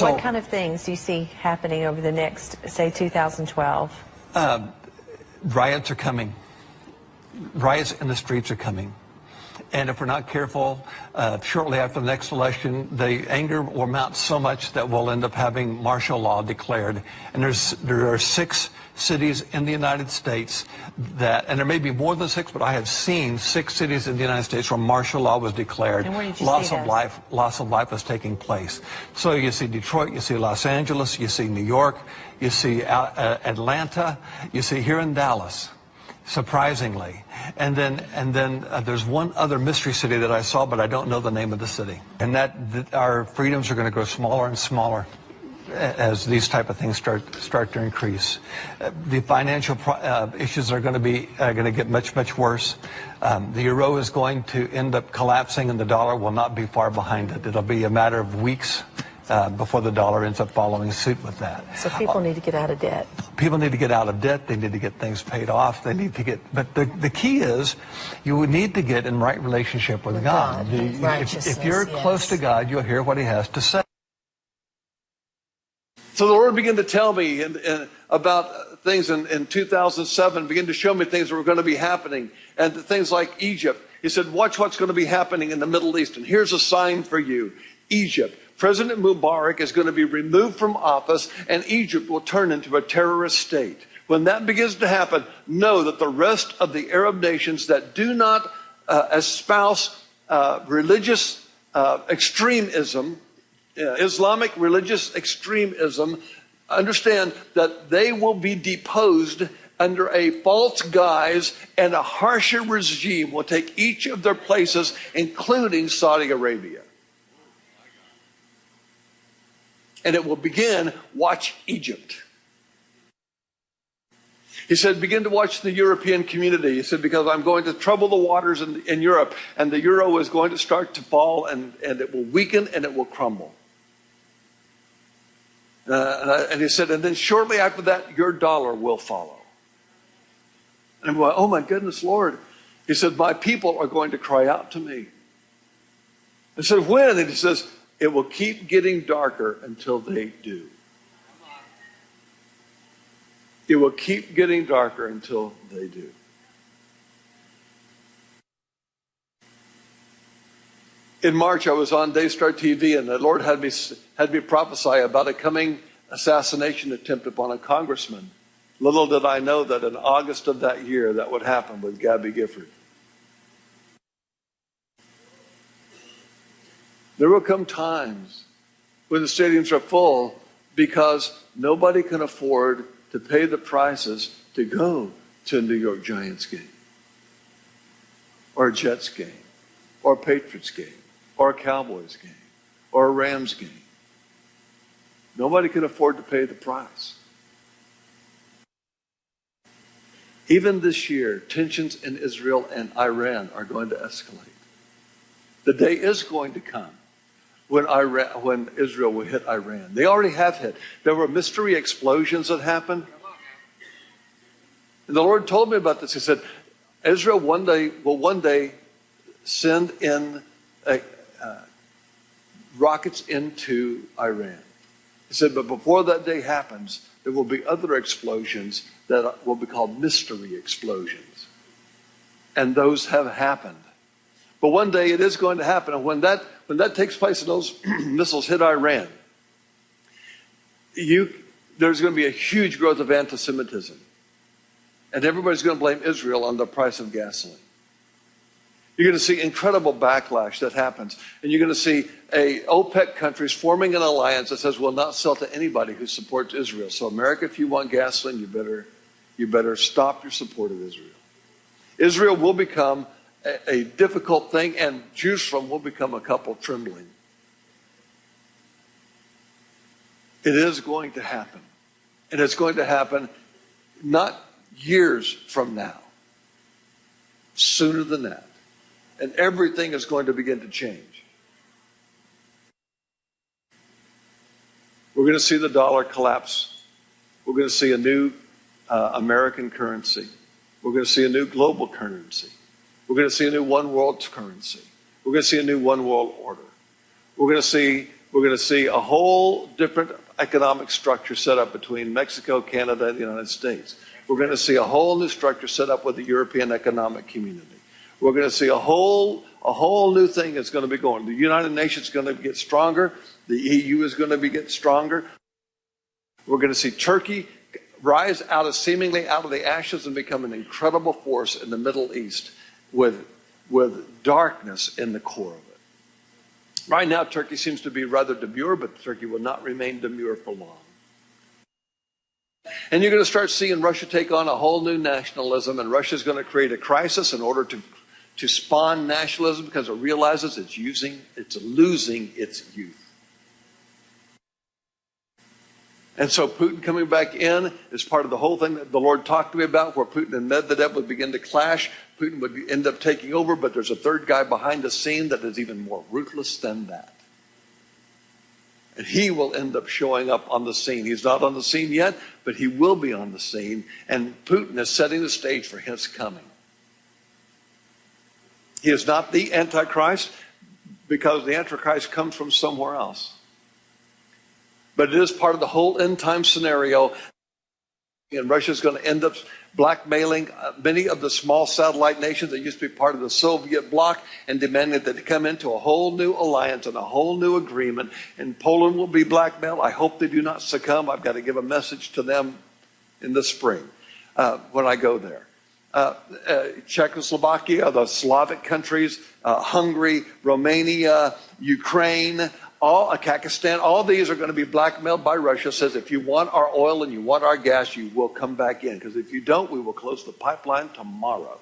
What kind of things do you see happening over the next, say, 2012? Riots are coming. Riots in the streets are coming. And if we're not careful, shortly after the next election, the anger will mount so much that we'll end up having martial law declared. And there are 6 cities in the United States that, and there may be more than 6, but I have seen 6 cities in the United States where martial law was declared. And where did you see those? Loss of life was taking place. So you see Detroit, you see Los Angeles, you see New York, you see Atlanta, you see here in Dallas. Surprisingly. And then there's one other mystery city that I saw, but I don't know the name of the city. And that our freedoms are going to grow smaller and smaller as these type of things start to increase. The financial issues are going to get much worse. The euro is going to end up collapsing, and the dollar will not be far behind it. It'll be a matter of weeks before the dollar ends up following suit with that. So people need to get out of debt. People need to get out of debt. They need to get things paid off. They need to get, but the key is you would need to get in right relationship with God. If you're close to God, you'll hear what He has to say. So the Lord began to tell me about things in 2007, began to show me things that were going to be happening, and things like Egypt. He said, watch what's going to be happening in the Middle East, and here's a sign for you. Egypt. President Mubarak is going to be removed from office, and Egypt will turn into a terrorist state. When that begins to happen, know that the rest of the Arab nations that do not espouse religious extremism, Islamic religious extremism, understand that they will be deposed under a false guise, and a harsher regime will take each of their places, including Saudi Arabia. And it will begin, watch Egypt. He said, begin to watch the European community. He said, because I'm going to trouble the waters in Europe, and the euro is going to start to fall, and it will weaken and it will crumble. And he said, and then shortly after that, your dollar will follow. And I'm going, oh my goodness, Lord. He said, my people are going to cry out to me. I said, when? And he says, it will keep getting darker until they do. It will keep getting darker until they do. In March, I was on Daystar TV, and the Lord had me prophesy about a coming assassination attempt upon a congressman. Little did I know that in August of that year, that would happen with Gabby Gifford. There will come times when the stadiums are full because nobody can afford to pay the prices to go to a New York Giants game, or a Jets game, or a Patriots game, or a Cowboys game, or a Rams game. Nobody can afford to pay the price. Even this year, tensions in Israel and Iran are going to escalate. The day is going to come when Israel will hit Iran. They already have hit. There were mystery explosions that happened. And the Lord told me about this. He said, Israel will one day send in rockets into Iran. He said, but before that day happens, there will be other explosions that will be called mystery explosions. And those have happened. But one day it is going to happen. And when that takes place and those missiles hit Iran, there's going to be a huge growth of anti-Semitism. And everybody's going to blame Israel on the price of gasoline. You're going to see incredible backlash that happens. And you're going to see OPEC countries forming an alliance that says we'll not sell to anybody who supports Israel. So America, if you want gasoline, you better stop your support of Israel. Israel will become a difficult thing, and Jerusalem will become a couple trembling. It is going to happen. And it's going to happen not years from now, sooner than that. And everything is going to begin to change. We're going to see the dollar collapse. We're going to see a new American currency. We're going to see a new global currency. We're going to see a new one world currency. We're going to see a new one world order. We're going to see We're going to see a whole different economic structure set up between Mexico, Canada, and the United States. We're going to see a whole new structure set up with the European Economic Community. We're going to see a whole new thing that's going to be going. The United Nations is going to get stronger. The EU is going to get stronger. We're going to see Turkey rise seemingly out of the ashes and become an incredible force in the Middle East with darkness in the core of it. Right now, Turkey seems to be rather demure, but Turkey will not remain demure for long. And you're going to start seeing Russia take on a whole new nationalism, and Russia's going to create a crisis in order to spawn nationalism because it realizes it's losing its youth. And so Putin coming back in is part of the whole thing that the Lord talked to me about, where Putin and Medvedev would begin to clash. Putin would end up taking over, but there's a third guy behind the scene that is even more ruthless than that. And he will end up showing up on the scene. He's not on the scene yet, but he will be on the scene. And Putin is setting the stage for his coming. He is not the Antichrist, because the Antichrist comes from somewhere else. But it is part of the whole end time scenario. And Russia is going to end up blackmailing many of the small satellite nations that used to be part of the Soviet bloc and demanding that they come into a whole new alliance and a whole new agreement. And Poland will be blackmailed. I hope they do not succumb. I've got to give a message to them in the spring when I go there. Czechoslovakia, the Slavic countries, Hungary, Romania, Ukraine, Kazakhstan, all these are going to be blackmailed by Russia. Says, if you want our oil and you want our gas, you will come back in. Because if you don't, we will close the pipeline tomorrow.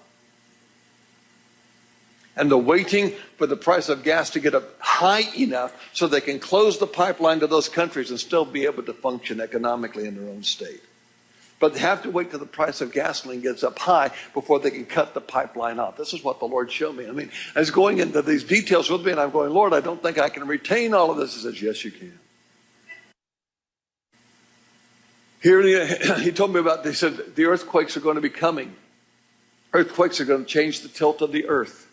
And they're waiting for the price of gas to get up high enough so they can close the pipeline to those countries and still be able to function economically in their own state. But they have to wait till the price of gasoline gets up high before they can cut the pipeline off. This is what the Lord showed me. I mean, I was going into these details with me, and I'm going, Lord, I don't think I can retain all of this. He says, yes, you can. Here, he told me about, they said, the earthquakes are going to be coming. Earthquakes are going to change the tilt of the earth.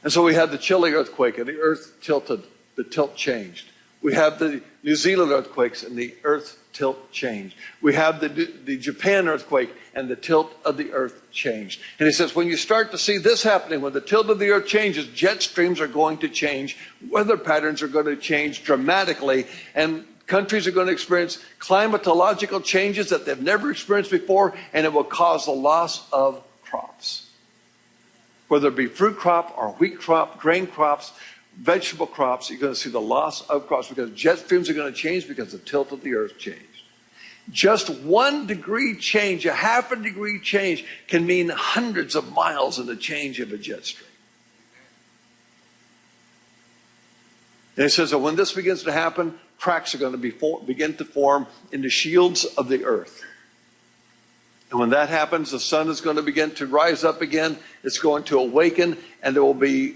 And so we had the Chile earthquake, and the earth tilted. The tilt changed. We have the New Zealand earthquakes, and the earth tilt changed. We have the Japan earthquake, and the tilt of the earth changed. And he says, when you start to see this happening, when the tilt of the earth changes, jet streams are going to change, weather patterns are going to change dramatically, and countries are going to experience climatological changes that they've never experienced before, and it will cause the loss of crops. Whether it be fruit crop or wheat crop, grain crops, vegetable crops, you're going to see the loss of crops because jet streams are going to change because the tilt of the earth changed. Just 1 degree change, a half a degree change, can mean hundreds of miles in the change of a jet stream. And it says that when this begins to happen, cracks are going to begin to form in the shields of the earth. And when that happens, the sun is going to begin to rise up again. It's going to awaken, and there will be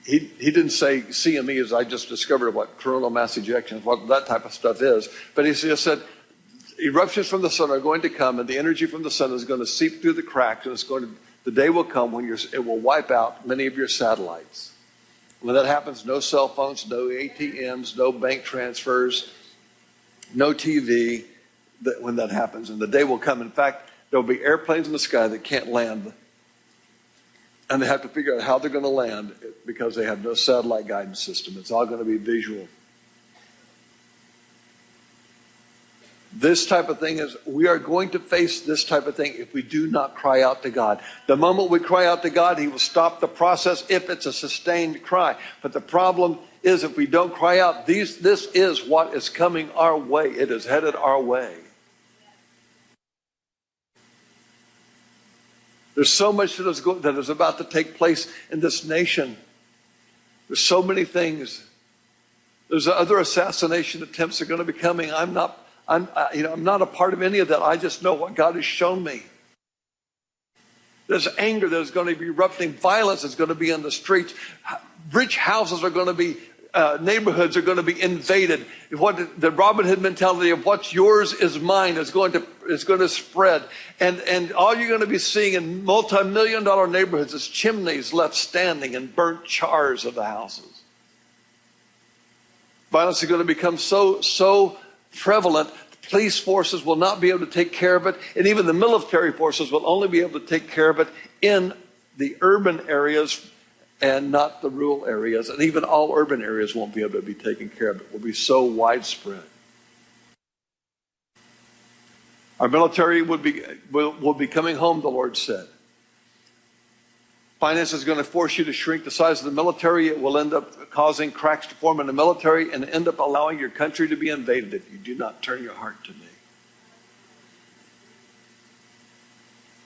he didn't say CME, as I just discovered what coronal mass ejection, what that type of stuff is. But he just said eruptions from the sun are going to come, and the energy from the sun is going to seep through the cracks, and the day will come when it will wipe out many of your satellites. When that happens, no cell phones, no ATMs, no bank transfers, no TV. When that happens, and the day will come. In fact, there will be airplanes in the sky that can't land. And they have to figure out how they're going to land because they have no satellite guidance system. It's all going to be visual. This type of thing we are going to face this type of thing if we do not cry out to God. The moment we cry out to God, He will stop the process if it's a sustained cry. But the problem is if we don't cry out, this is what is coming our way. It is headed our way. There's so much that is about to take place in this nation. There's so many things. There's other assassination attempts that are going to be coming. I'm not a part of any of that. I just know what God has shown me. There's anger that is going to be erupting. Violence is going to be in the streets. Rich houses are going to be neighborhoods are going to be invaded. What the Robin Hood mentality of what's yours is mine is going to spread. And all you're going to be seeing in multi-million-dollar neighborhoods is chimneys left standing and burnt chars of the houses. Violence is going to become so prevalent, the police forces will not be able to take care of it, and even the military forces will only be able to take care of it in the urban areas and not the rural areas. And even all urban areas won't be able to be taken care of. It will be so widespread. Our military will be coming home, the Lord said. Finance is going to force you to shrink the size of the military. It will end up causing cracks to form in the military and end up allowing your country to be invaded if you do not turn your heart to me.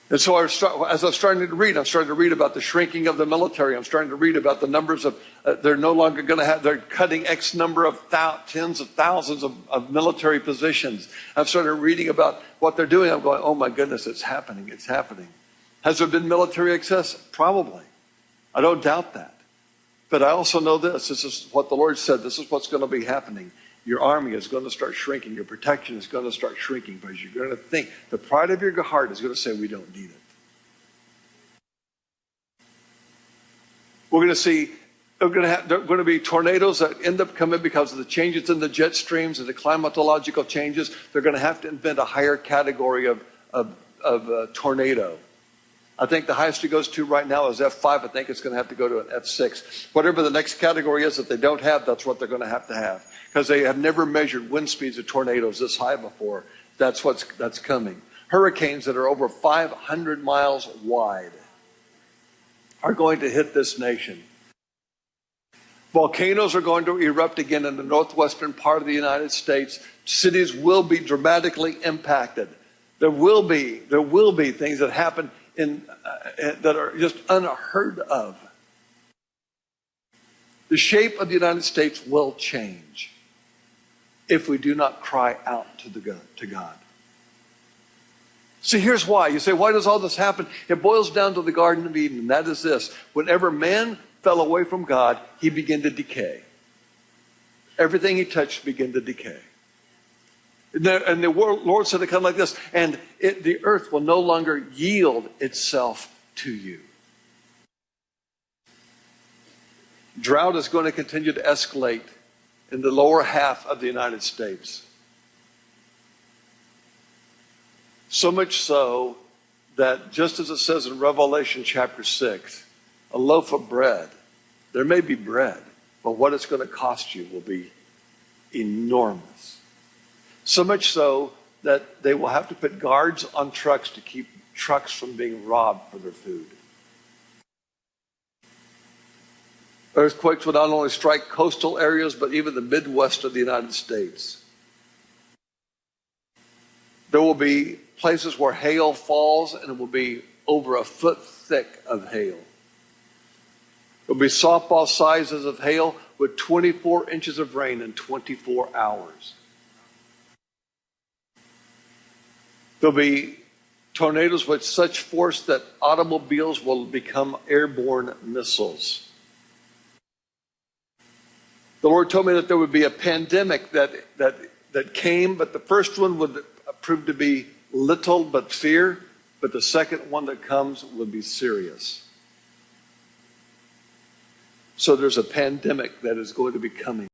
And so as I was starting to read, I'm starting to read about the shrinking of the military. I'm starting to read about the numbers of, they're no longer going to have, they're cutting X number of tens of thousands of military positions. I've started reading about what they're doing. I'm going, oh my goodness, it's happening, it's happening. Has there been military excess? Probably. I don't doubt that. But I also know this is what the Lord said, this is what's going to be happening. Your army is going to start shrinking. Your protection is going to start shrinking because you're going to think, the pride of your heart is going to say, we don't need it. We're going to see, there are going to be tornadoes that end up coming because of the changes in the jet streams and the climatological changes. They're going to have to invent a higher category of tornado. I think the highest it goes to right now is F5. I think it's going to have to go to an F6. Whatever the next category is that they don't have, that's what they're going to have. Because they have never measured wind speeds of tornadoes this high before. That's coming. Hurricanes that are over 500 miles wide are going to hit this nation. Volcanoes are going to erupt again in the northwestern part of the United States. Cities will be dramatically impacted. There will be things that happen that are just unheard of. The shape of the United States will change if we do not cry out to God. See, here's why. You say, why does all this happen? It boils down to the Garden of Eden, and that is this. Whenever man fell away from God, he began to decay. Everything he touched began to decay. And the Lord said it kind of like this, and the earth will no longer yield itself to you. Drought is going to continue to escalate in the lower half of the United States. So much so that just as it says in Revelation chapter 6, a loaf of bread, there may be bread, but what it's going to cost you will be enormous. So much so that they will have to put guards on trucks to keep trucks from being robbed for their food. Earthquakes will not only strike coastal areas, but even the Midwest of the United States. There will be places where hail falls, and it will be over a foot thick of hail. There will be softball sizes of hail with 24 inches of rain in 24 hours. There'll be tornadoes with such force that automobiles will become airborne missiles. The Lord told me that there would be a pandemic that came, but the first one would prove to be little but fear, but the second one that comes will be serious. So there's a pandemic that is going to be coming.